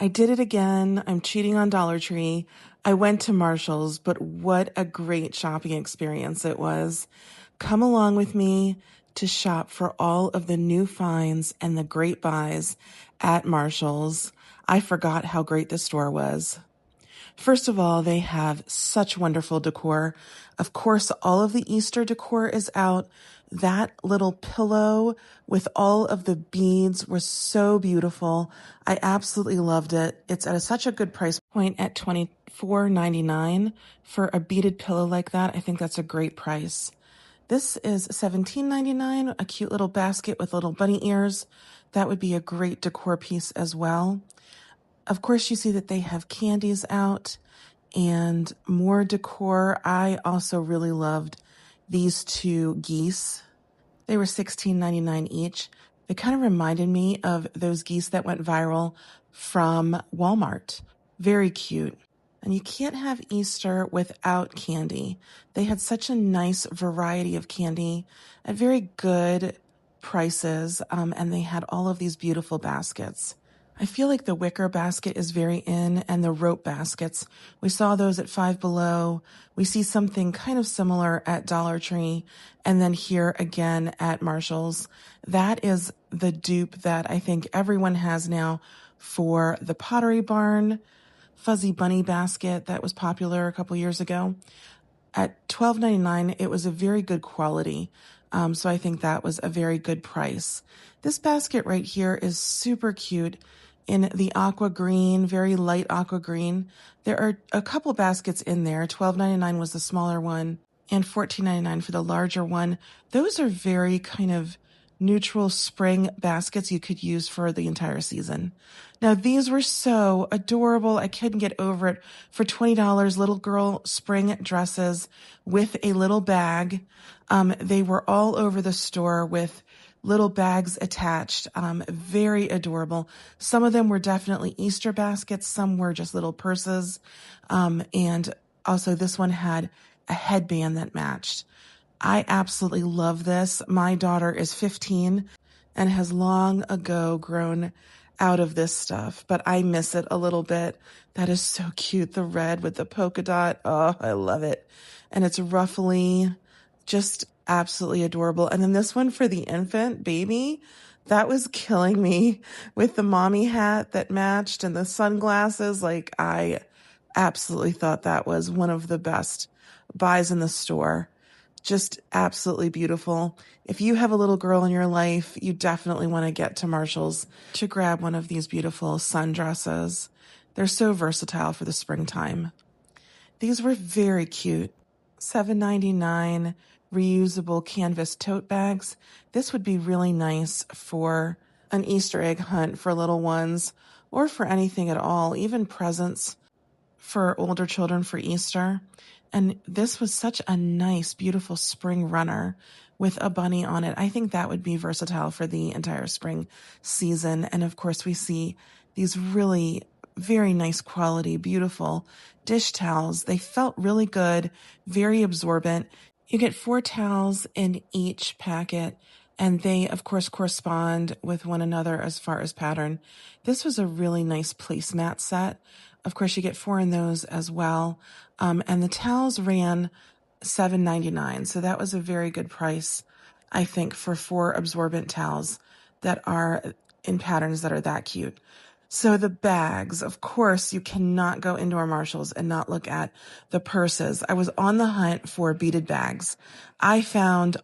I did it again. I'm cheating on Dollar Tree. I went to Marshall's, but what a great shopping experience it was. Come along with me to shop for all of the new finds and the great buys at Marshall's. I forgot how great the store was. First of all, they have such wonderful decor. Of course, all of the Easter decor is out. That little pillow with all of the beads was so beautiful. I absolutely loved it. It's at such a good price point at $24.99 for a beaded pillow like that. I think that's a great price. This is $17.99, a cute little basket with little bunny ears. That would be a great decor piece as well. Of course, you see that they have candies out and more decor. I also really loved these two geese. They were $16.99 each. They kind of reminded me of those geese that went viral from Walmart. Very cute. And you can't have Easter without candy. They had such a nice variety of candy at very good prices, and they had all of these beautiful baskets. I feel like the wicker basket is very in, and the rope baskets. We saw those at Five Below. We see something kind of similar at Dollar Tree, and then here again at Marshall's. That is the dupe that I think everyone has now for the Pottery Barn fuzzy bunny basket that was popular a couple years ago. At $12.99, it was a very good quality. So I think that was a very good price. This basket right here is super cute in the aqua green, very light aqua green. There are a couple baskets in there. $12.99 was the smaller one and $14.99 for the larger one. Those are very kind of neutral spring baskets you could use for the entire season. Now, these were so adorable. I couldn't get over it. For $20, little girl spring dresses with a little bag. They were all over the store with little bags attached. Very adorable. Some of them were definitely Easter baskets. Some were just little purses. And also this one had a headband that matched. I absolutely love this. My daughter is 15 and has long ago grown out of this stuff, but I miss it a little bit. That is so cute. The red with the polka dot. Oh, I love it. And it's ruffly, just absolutely adorable. And then this one for the infant baby, that was killing me with the mommy hat that matched and the sunglasses. Like, I absolutely thought that was one of the best buys in the store. Just absolutely beautiful. If you have a little girl in your life, you definitely want to get to Marshall's to grab one of these beautiful sundresses. They're so versatile for the springtime. These were very cute. $7.99 reusable canvas tote bags. This would be really nice for an Easter egg hunt for little ones or for anything at all, even presents for older children for Easter. And this was such a nice, beautiful spring runner with a bunny on it. I think that would be versatile for the entire spring season. And of course, we see these really very nice quality, beautiful dish towels. They felt really good, very absorbent. You get 4 towels in each packet, and they, of course, correspond with one another as far as pattern. This was a really nice placemat set. Of course, you get 4 in those as well. And the towels ran $7.99. So that was a very good price, I think, for 4 absorbent towels that are in patterns that are that cute. So the bags, of course, you cannot go into our Marshalls and not look at the purses. I was on the hunt for beaded bags. I found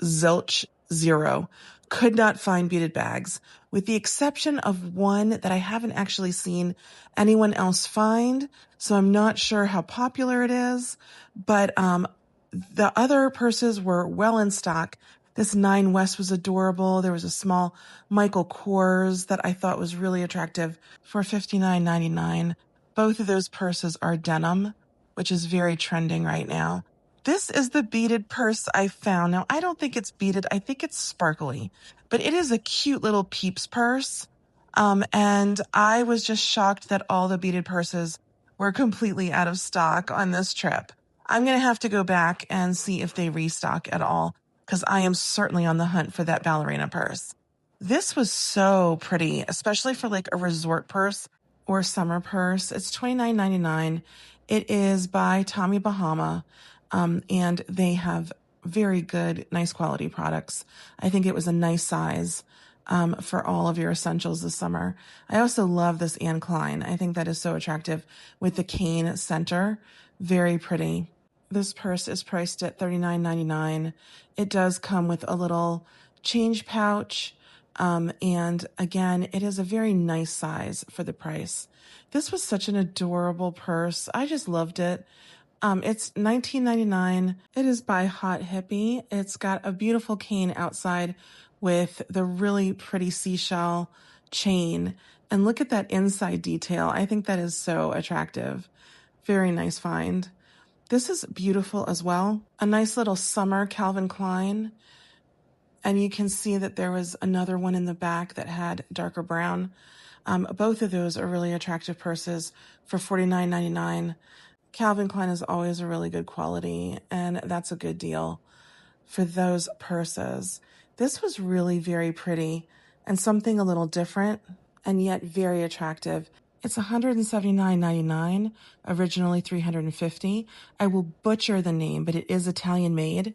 zilch zero. Could not find beaded bags, with the exception of one that I haven't actually seen anyone else find. So I'm not sure how popular it is, but the other purses were well in stock. This 9 West was adorable. There was a small Michael Kors that I thought was really attractive for $59.99. Both of those purses are denim, which is very trending right now. This is the beaded purse I found. Now, I don't think it's beaded. I think it's sparkly, but it is a cute little Peeps purse. And I was just shocked that all the beaded purses were completely out of stock on this trip. I'm going to have to go back and see if they restock at all, because I am certainly on the hunt for that ballerina purse. This was so pretty, especially for like a resort purse or summer purse. It's $29.99. It is by Tommy Bahama, and they have very good, nice quality products. I think it was a nice size for all of your essentials this summer. I also love this Anne Klein. I think that is so attractive with the cane center. Very pretty. This purse is priced at $39.99. It does come with a little change pouch. And again, it is a very nice size for the price. This was such an adorable purse. I just loved it. It's $19.99. It is by Hot Hippie. It's got a beautiful cane outside with the really pretty seashell chain. And look at that inside detail. I think that is so attractive. Very nice find. This is beautiful as well. A nice little summer Calvin Klein. And you can see that there was another one in the back that had darker brown. Both of those are really attractive purses for $49.99. Calvin Klein is always a really good quality, and that's a good deal for those purses. This was really very pretty and something a little different and yet very attractive. It's $179.99, originally $350. I will butcher the name, but it is Italian made.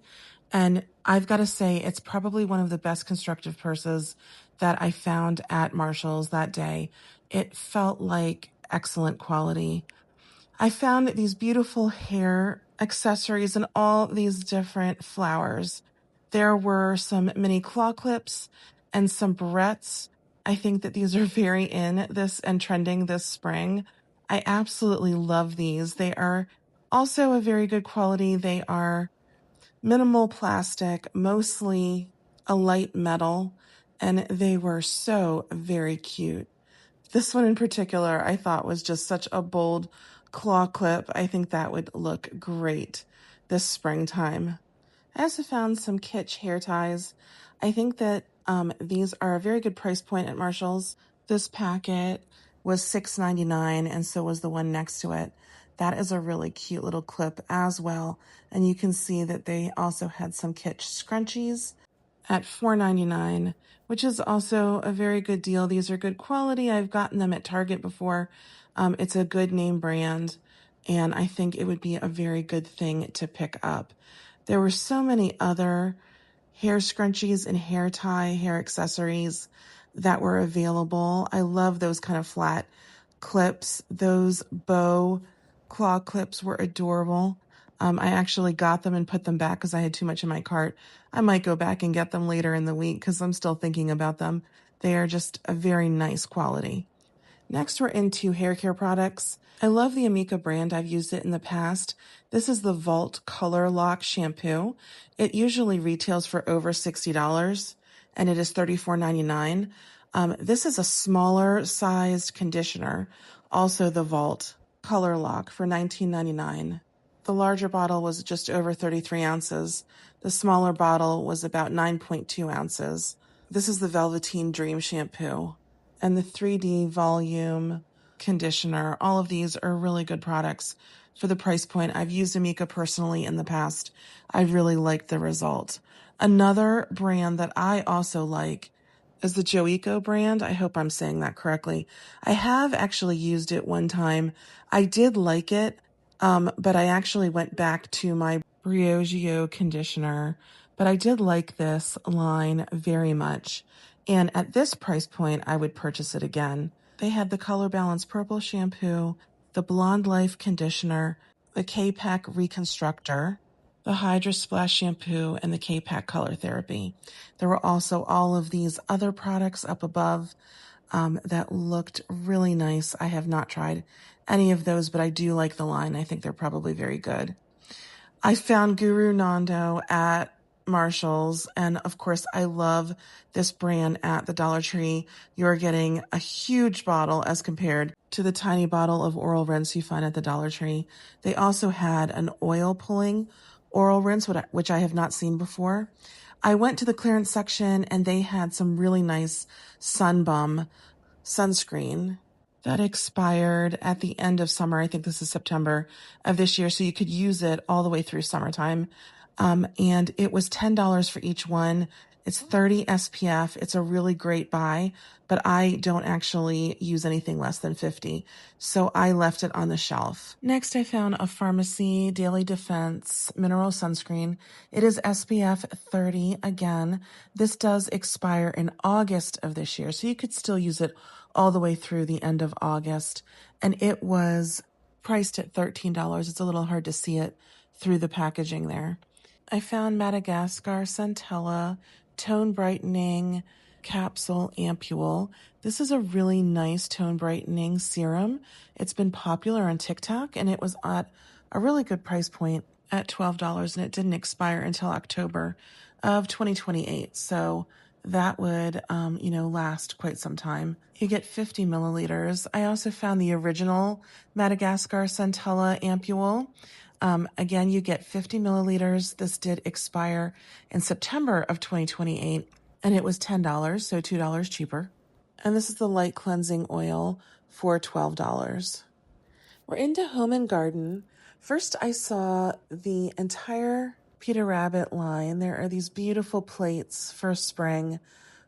And I've got to say, it's probably one of the best constructive purses that I found at Marshall's that day. It felt like excellent quality. I found these beautiful hair accessories and all these different flowers. There were some mini claw clips and some barrettes. I think that these are very in this and trending this spring. I absolutely love these. They are also a very good quality. They are minimal plastic, mostly a light metal, and they were so very cute. This one in particular, I thought was just such a bold claw clip. I think that would look great this springtime. I also found some kitsch hair ties. I think that these are a very good price point at Marshall's. This packet was $6.99, and so was the one next to it. That is a really cute little clip as well. And you can see that they also had some kitsch scrunchies at $4.99, which is also a very good deal. These are good quality. I've gotten them at Target before. It's a good name brand, and I think it would be a very good thing to pick up. There were so many other hair scrunchies and hair tie, hair accessories that were available. I love those kind of flat clips. Those bow claw clips were adorable. I actually got them and put them back because I had too much in my cart. I might go back and get them later in the week because I'm still thinking about them. They are just a very nice quality. Next, we're into hair care products. I love the Amika brand. I've used it in the past. This is the Vault Color Lock shampoo. It usually retails for over $60, and it is $34.99. This is a smaller sized conditioner, also the Vault Color Lock for $19.99. The larger bottle was just over 33 ounces. The smaller bottle was about 9.2 ounces. This is the Velveteen Dream shampoo and the 3D volume conditioner. All of these are really good products for the price point. I've used Amika personally in the past. I really liked the result. Another brand that I also like is the Joico brand. I hope I'm saying that correctly. I have actually used it one time. I did like it, but I actually went back to my Briogeo conditioner. But I did like this line very much. And at this price point, I would purchase it again. They had the Color Balance Purple shampoo, the Blonde Life conditioner, the K-Pack Reconstructor, the Hydra Splash shampoo, and the K-Pack Color Therapy. There were also all of these other products up above that looked really nice. I have not tried any of those, but I do like the line. I think they're probably very good. I found Guru Nando at Marshall's, and of course, I love this brand at the Dollar Tree. You're getting a huge bottle as compared to the tiny bottle of oral rinse you find at the Dollar Tree. They also had an oil pulling oral rinse, which I have not seen before. I went to the clearance section, and they had some really nice Sunbum sunscreen that expired at the end of summer. I think this is September of this year, so you could use it all the way through summertime. And it was $10 for each one, It's 30 SPF. It's a really great buy, but I don't actually use anything less than 50, so I left it on the shelf. Next, I found a Pharmacy Daily Defense Mineral Sunscreen. It is SPF 30 again. This does expire in August of this year, so you could still use it all the way through the end of August, and it was priced at $13. It's a little hard to see it through the packaging there. I found Madagascar Centella Tone Brightening Capsule Ampule. This is a really nice tone brightening serum. It's been popular on TikTok, and it was at a really good price point at $12, and it didn't expire until October of 2028. So that would, last quite some time. You get 50 milliliters. I also found the original Madagascar Centella Ampule. Again, you get 50 milliliters. This did expire in September of 2028, and it was $10, so $2 cheaper. And this is the light cleansing oil for $12. We're into home and garden. First, I saw the entire Peter Rabbit line. There are these beautiful plates for spring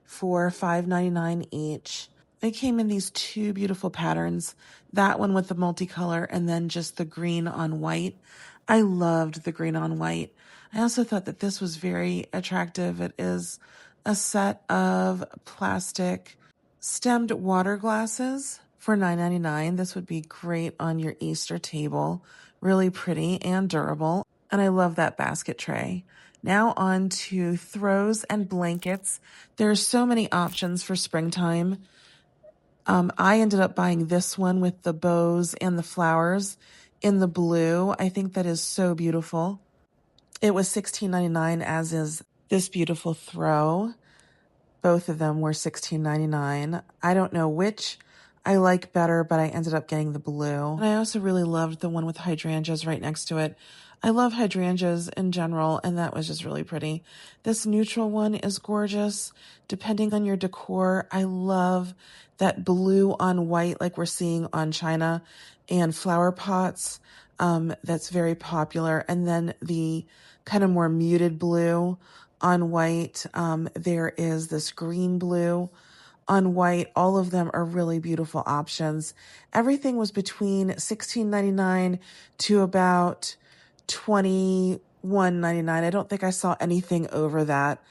for $5.99 each. They came in these two beautiful patterns, that one with the multicolor and then just the green on white. I loved the green on white. I also thought that this was very attractive. It is a set of plastic stemmed water glasses for $9.99. This would be great on your Easter table. Really pretty and durable. And I love that basket tray. Now on to throws and blankets. There's so many options for springtime. I ended up buying this one with the bows and the flowers in the blue. I think that is so beautiful. It was $16.99, as is this beautiful throw. Both of them were $16.99. I don't know which I like better, but I ended up getting the blue. And I also really loved the one with hydrangeas right next to it. I love hydrangeas in general, and that was just really pretty. This neutral one is gorgeous. Depending on your decor, I love that blue on white like we're seeing on china and flower pots. That's very popular. And then the kind of more muted blue on white. There is this green blue on white. All of them are really beautiful options. Everything was between $16.99 to about $21.99. I don't think I saw anything over that.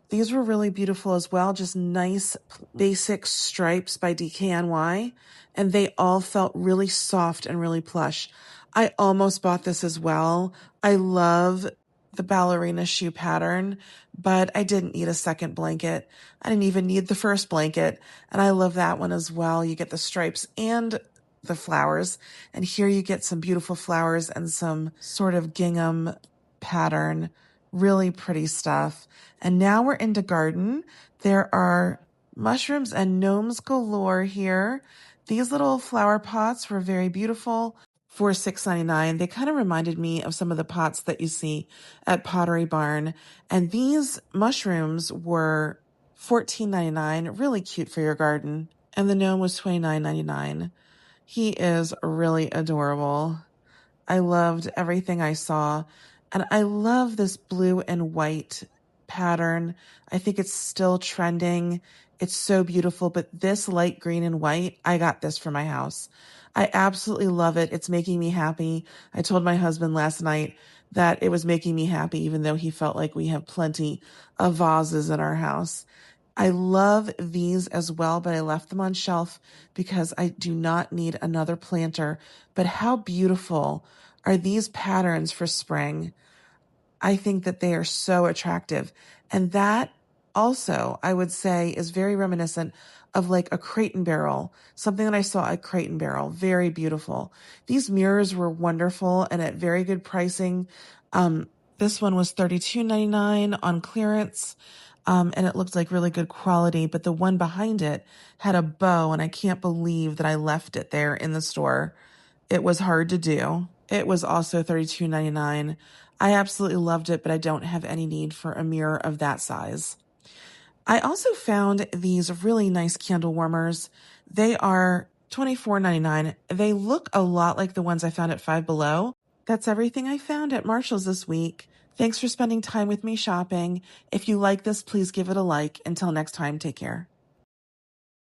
These were really beautiful as well. Just nice basic stripes by DKNY. And they all felt really soft and really plush. I almost bought this as well. I love the ballerina shoe pattern, but I didn't need a second blanket. I didn't even need the first blanket. And I love that one as well. You get the stripes and the flowers. And here you get some beautiful flowers and some sort of gingham pattern. Really pretty stuff. And now we're into garden. There are mushrooms and gnomes galore here. These little flower pots were very beautiful for $6.99. They kind of reminded me of some of the pots that you see at Pottery Barn. And these mushrooms were $14.99. Really cute for your garden. And the gnome was $29.99. He is really adorable. I loved everything I saw. And I love this blue and white pattern. I think it's still trending. It's so beautiful. But this light green and white, I got this for my house. I absolutely love it. It's making me happy. I told my husband last night that it was making me happy, even though he felt like we have plenty of vases in our house. I love these as well, but I left them on shelf because I do not need another planter. But how beautiful are these patterns for spring? I think that they are so attractive. And that also, I would say, is very reminiscent of like a Crate and Barrel, something that I saw at Crate and Barrel. Very beautiful. These mirrors were wonderful and at very good pricing. This one was $32.99 on clearance. And it looked like really good quality, but the one behind it had a bow, and I can't believe that I left it there in the store. It was hard to do. It was also $32.99. I absolutely loved it, but I don't have any need for a mirror of that size. I also found these really nice candle warmers. They are $24.99. They look a lot like the ones I found at Five Below. That's everything I found at Marshall's this week. Thanks for spending time with me shopping. If you like this, please give it a like. Until next time, take care.